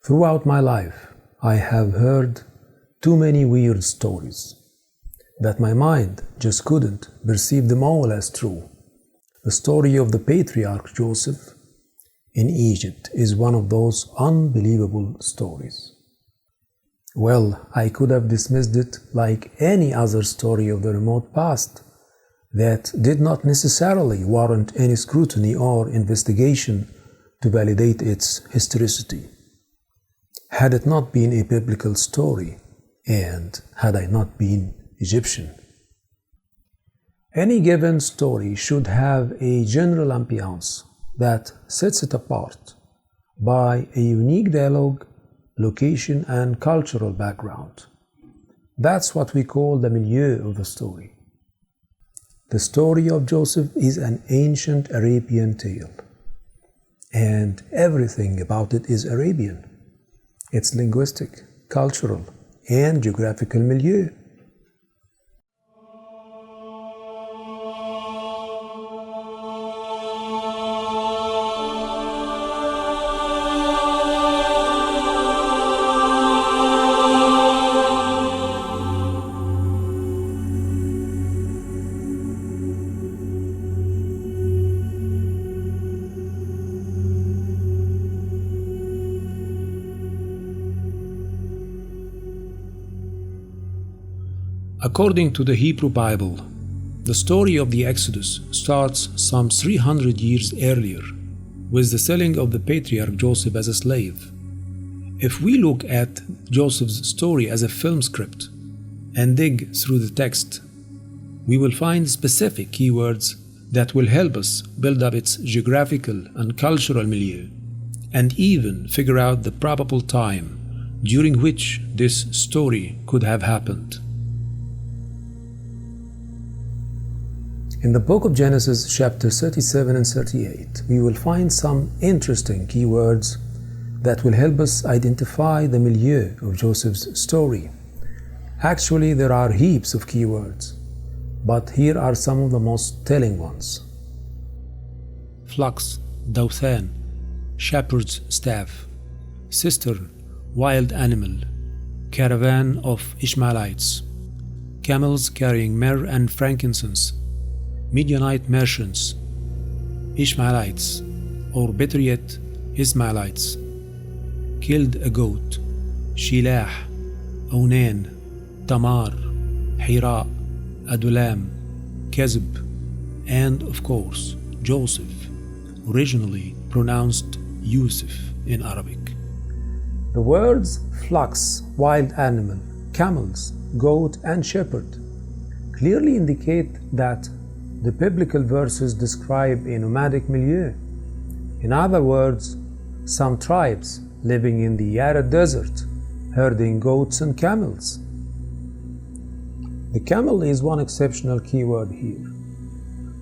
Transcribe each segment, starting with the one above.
Throughout my life, I have heard too many weird stories that my mind just couldn't perceive them all as true. The story of the Patriarch Joseph in Egypt is one of those unbelievable stories. Well, I could have dismissed it like any other story of the remote past that did not necessarily warrant any scrutiny or investigation to validate its historicity. Had it not been a biblical story, and had I not been Egyptian. Any given story should have a general ambiance that sets it apart by a unique dialogue, location, and cultural background. That's what we call the milieu of the story. The story of Joseph is an ancient Arabian tale, and everything about it is Arabian. Its linguistic, cultural, and geographical milieu. According to the Hebrew Bible, the story of the Exodus starts some 300 years earlier with the selling of the Patriarch Joseph as a slave. If we look at Joseph's story as a film script and dig through the text, we will find specific keywords that will help us build up its geographical and cultural milieu, and even figure out the probable time during which this story could have happened. In the book of Genesis, chapter 37 and 38, we will find some interesting keywords that will help us identify the milieu of Joseph's story. Actually, there are heaps of keywords, but here are some of the most telling ones. Flux, Dothan, shepherd's staff, cistern, wild animal, caravan of Ishmaelites, camels carrying myrrh and frankincense, Midianite merchants, Ishmaelites, or better yet, Ismailites, killed a goat, Shilah, Onan, Tamar, Hira, Adulam, Kezib, and of course, Joseph, originally pronounced Yusuf in Arabic. The words flux, wild animal, camels, goat, and shepherd clearly indicate that the biblical verses describe a nomadic milieu. In other words, some tribes living in the arid desert, herding goats and camels. The camel is one exceptional keyword here.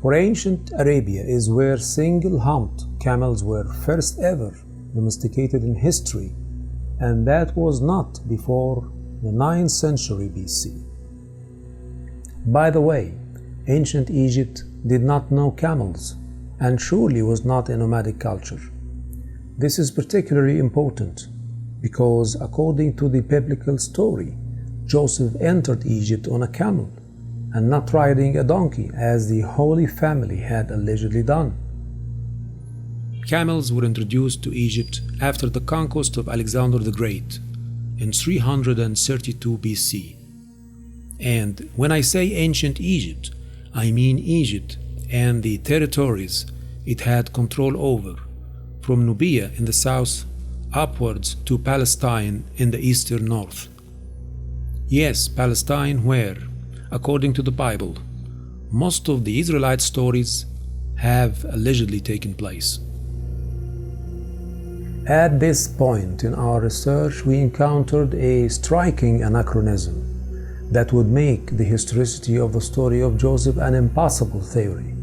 For ancient Arabia is where single-humped camels were first ever domesticated in history, and that was not before the 9th century BC. By the way, ancient Egypt did not know camels and surely was not a nomadic culture. This is particularly important because, according to the biblical story, Joseph entered Egypt on a camel and not riding a donkey as the Holy Family had allegedly done. Camels were introduced to Egypt after the conquest of Alexander the Great in 332 BC. And when I say ancient Egypt, I mean Egypt and the territories it had control over, from Nubia in the south upwards to Palestine in the eastern north. Yes, Palestine, where, according to the Bible, most of the Israelite stories have allegedly taken place. At this point in our research, we encountered a striking anachronism that would make the historicity of the story of Joseph an impossible theory.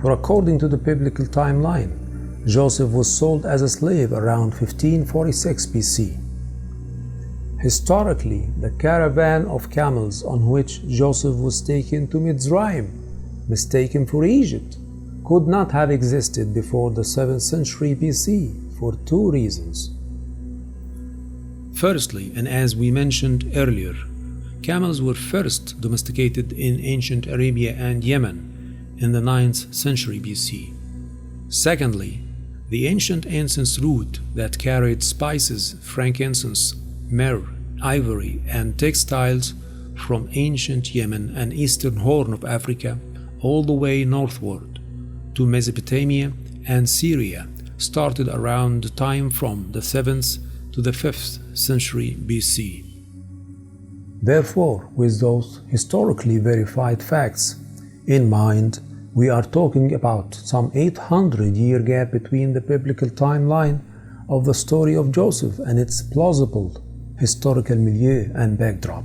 For according to the biblical timeline, Joseph was sold as a slave around 1546 BC. Historically, the caravan of camels on which Joseph was taken to Mitzrayim, mistaken for Egypt, could not have existed before the 7th century BC for two reasons. Firstly, and as we mentioned earlier, camels were first domesticated in ancient Arabia and Yemen in the 9th century BC. Secondly, the ancient incense root that carried spices, frankincense, myrrh, ivory, and textiles from ancient Yemen and eastern Horn of Africa all the way northward to Mesopotamia and Syria started around the time from the 7th to the 5th century BC. Therefore, with those historically verified facts in mind, we are talking about some 800-year gap between the biblical timeline of the story of Joseph and its plausible historical milieu and backdrop.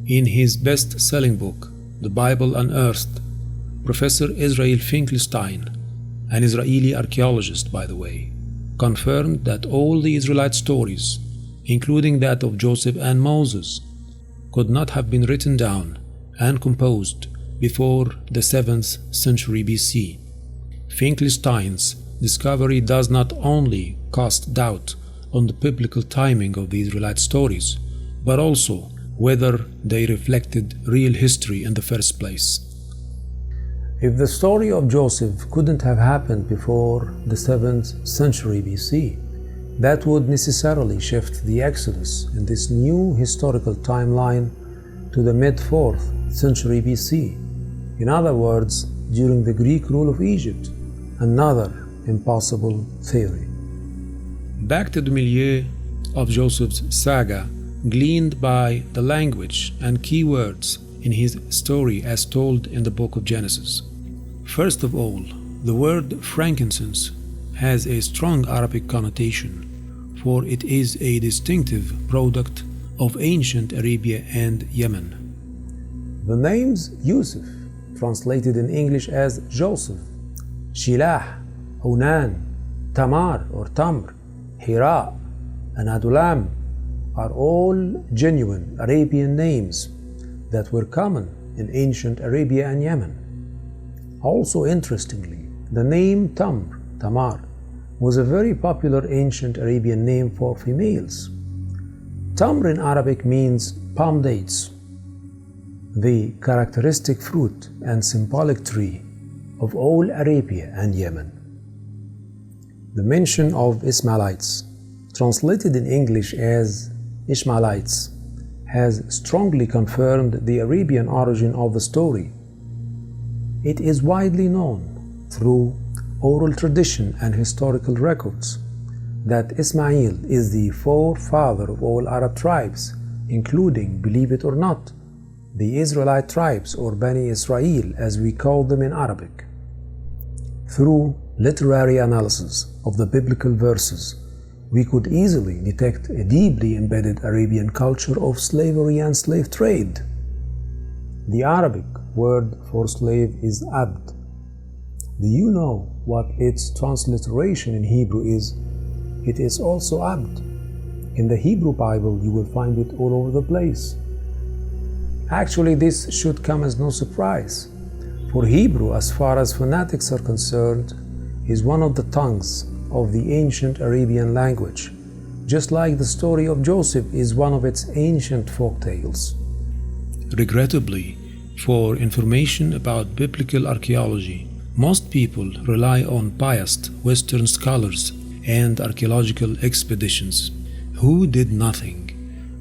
In his best-selling book, The Bible Unearthed, Professor Israel Finkelstein, an Israeli archaeologist by the way, confirmed that all the Israelite stories, including that of Joseph and Moses, could not have been written down and composed before the 7th century BC. Finkelstein's discovery does not only cast doubt on the biblical timing of the Israelite stories, but also whether they reflected real history in the first place. If the story of Joseph couldn't have happened before the 7th century BC, that would necessarily shift the Exodus in this new historical timeline to the mid-4th century BC. In other words, during the Greek rule of Egypt, another impossible theory. Back to the milieu of Joseph's saga, gleaned by the language and key words in his story as told in the book of Genesis. First of all, the word frankincense has a strong Arabic connotation, for it is a distinctive product of ancient Arabia and Yemen. The names Yusuf, translated in English as Joseph, Shilah, Hunan, Tamar or Tamr, Hira, and Adulam are all genuine Arabian names that were common in ancient Arabia and Yemen. Also interestingly, the name Tamar, was a very popular ancient Arabian name for females. Tamr in Arabic means palm dates, the characteristic fruit and symbolic tree of all Arabia and Yemen. The mention of Ismailites, translated in English as Ishmaelites, has strongly confirmed the Arabian origin of the story. It is widely known through oral tradition and historical records that Ismail is the forefather of all Arab tribes, including, believe it or not, the Israelite tribes or Bani Israel as we call them in Arabic. Through literary analysis of the biblical verses, we could easily detect a deeply embedded Arabian culture of slavery and slave trade. The Arabic word for slave is abd. Do you know what its transliteration in Hebrew is? It is also abd. In the Hebrew Bible, you will find it all over the place. Actually, this should come as no surprise, for Hebrew, as far as phonetics are concerned, is one of the tongues of the ancient Arabian language, just like the story of Joseph is one of its ancient folk tales. Regrettably, for information about biblical archaeology, most people rely on biased Western scholars and archaeological expeditions who did nothing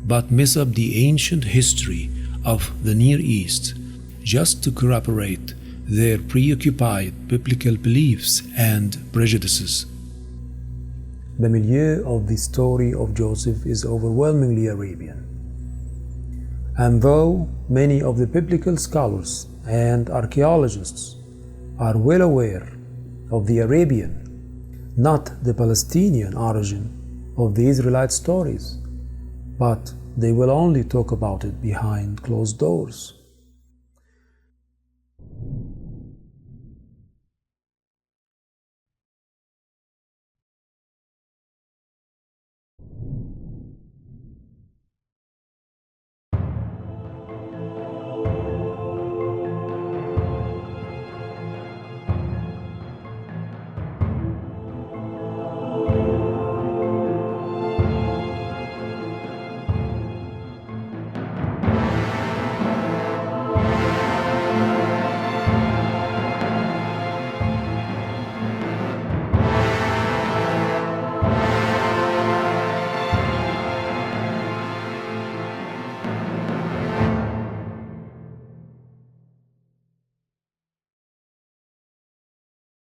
but mess up the ancient history of the Near East just to corroborate their preoccupied biblical beliefs and prejudices. The milieu of the story of Joseph is overwhelmingly Arabian. And though many of the biblical scholars and archaeologists are well aware of the Arabian, not the Palestinian origin of the Israelite stories, but they will only talk about it behind closed doors.